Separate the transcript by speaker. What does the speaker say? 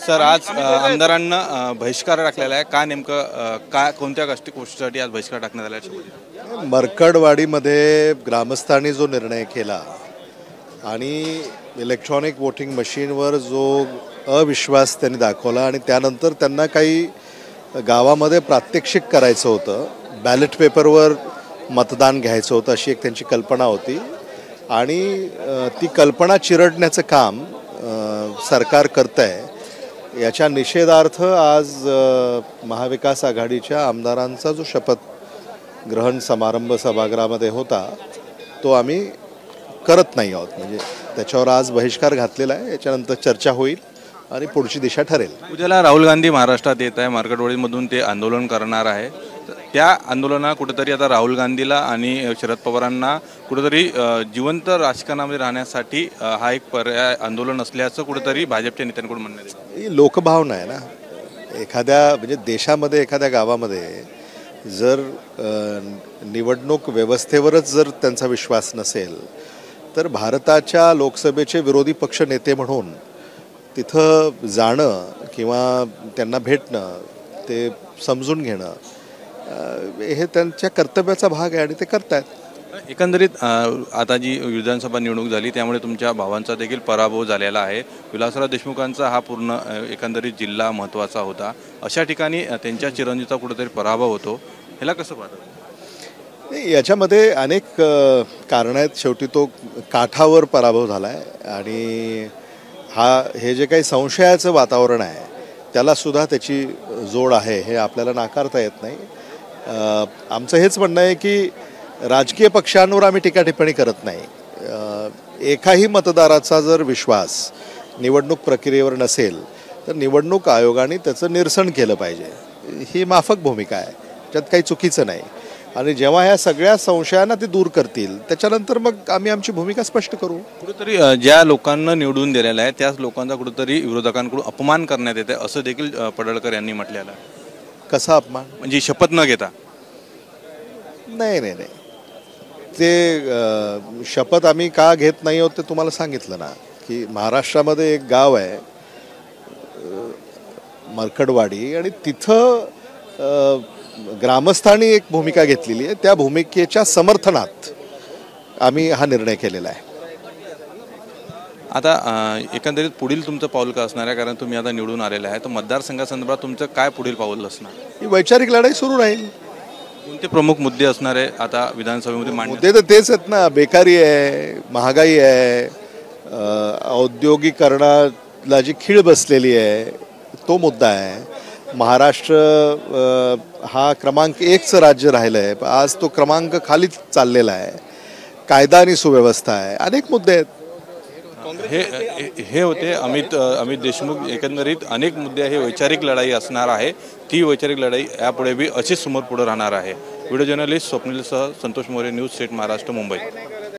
Speaker 1: Sir आज आमदारांना बहिष्कार टाकलेला आहे का नेमकं काय कोणत्या गोष्टीसाठी आज बहिष्कार टाकण्यात आला आहे?
Speaker 2: मरकडवाडीमध्ये ग्रामस्थांनी जो निर्णय केला आणि इलेक्ट्रॉनिक वोटिंग मशीनवर जो अविश्वास त्यांनी दाखवला आणि त्यानंतर त्यांना काही गावामध्ये प्रात्यक्षिक करायचं होतं, बॅलेट पेपरवर मतदान घ्यायचं होतं अशी एक त्यांची कल्पना होती आणि ती कल्पना चिरडण्याचं काम सरकार करत आहे। याच्या निषेधार्थ आज महाविकास आघाडीच्या आमदारांचा जो शपथ ग्रहण समारंभ सभागृहामध्ये होता तो आम्ही करत नाही आहोत, म्हणजे त्याच्यावर आज बहिष्कार घातलेला आहे। याच्यानंतर चर्चा होईल आणि पुढची दिशा ठरेल।
Speaker 1: उद्याला राहुल गांधी महाराष्ट्रात येत आहे, मरकडवाडीमधून ते आंदोलन करणार आहे। त्या आंदोलना कुठेतरी आता राहुल गांधीला आणि शरद पवारांना कुठेतरी जिवंत राजकारणामध्ये राहण्यासाठी हा एक पर्याय आंदोलन असल्याचं कुठेतरी भाजपच्या नेत्यांकडून म्हणण्यात येतं।
Speaker 2: ही लोकभावना आहे ना, एखाद्या म्हणजे देशामध्ये एखाद्या गावामध्ये जर निवडणूक व्यवस्थेवरच जर त्यांचा विश्वास नसेल तर भारताच्या लोकसभेचे विरोधी पक्ष नेते म्हणून तिथं जाणं किंवा त्यांना भेटणं, ते समजून घेणं हे त्यांच्या कर्तव्याचा भाग आहे आणि ते करतायत।
Speaker 1: एकंदरीत आता जी विधानसभा निवडणूक झाली त्यामुळे तुमच्या भावांचा देखील पराभव झालेला आहे। विलासराव देशमुखांचा हा पूर्ण एकंदरीत जिल्हा महत्त्वाचा होता, अशा ठिकाणी त्यांच्या चिरंजीचा कुठेतरी पराभव होतो, ह्याला कसं पाहता?
Speaker 2: याच्यामध्ये अनेक कारणं आहेत। शेवटी तो काठावर पराभव झाला आहे आणि हे जे काही संशयाचं वातावरण आहे त्यालासुद्धा त्याची जोड आहे, हे आपल्याला नाकारता येत नाही। आमचं हेच म्हणणं आहे की राजकीय पक्षांवर आम्ही टीका टिप्पणी करत नाही। एकाही मतदाराचा जर विश्वास निवडणूक प्रक्रियेवर नसेल तर निवडणूक आयोगाने त्याचं निरसन केलं पाहिजे, ही माफक भूमिका आहे, त्यात काही चुकीचं नाही। आणि जेव्हा ह्या सगळ्या संशयांना ते दूर करतील त्याच्यानंतर मग आम्ही आमची भूमिका स्पष्ट करू।
Speaker 1: कुठेतरी ज्या लोकांना निवडून दिलेलं आहे त्याच लोकांचा कुठेतरी विरोधकांकडून अपमान करण्यात येते असं देखील पडळकर यांनी म्हटलेलं आहे।
Speaker 2: कसा अपमान?
Speaker 1: म्हणजे शपथ न घेता?
Speaker 2: नाही नाही नाही, ते शपथ आम्ही का घेत नाही आहोत ते तुम्हाला सांगितलं ना, की महाराष्ट्रामध्ये एक गाव आहे मरकडवाडी आणि तिथं ग्रामस्थांनी एक भूमिका घेतलेली आहे, त्या भूमिकेच्या समर्थनात आम्ही हा निर्णय केलेला आहे।
Speaker 1: आता एकंदरीत पुढील तुमचं पाऊल का असणार आहे, कारण तुम्ही आता निवडून आलेला आहे, तर मतदारसंघासंदर्भात तुमचं काय पुढील पाऊल असणार?
Speaker 2: ही वैचारिक लढाई सुरू राहील।
Speaker 1: कोणते प्रमुख मुद्दे असणार आहे आता विधानसभेमध्ये
Speaker 2: मुद्दे तर तेच आहेत ना, बेकारी आहे, महागाई आहे, औद्योगिकरणाला जी खीळ बसलेली आहे तो मुद्दा आहे। महाराष्ट्र हा क्रमांक 1चं राज्य राहिलं आहे, आज तो क्रमांक खाली चाललेला आहे, कायदा आणि सुव्यवस्था आहे, अनेक मुद्दे आहेत।
Speaker 1: हे होते अमित देशमुख। एकंदरीत अनेक मुद्दे, हे वैचारिक लढाई असणार आहे, ती वैचारिक लढाई यापुढे बी अशीच समोर पुढे राहणार आहे। व्हिडिओ जर्नलिस्ट स्वप्नीलसह संतोष मोरे, न्यूज 8 महाराष्ट्र, मुंबई।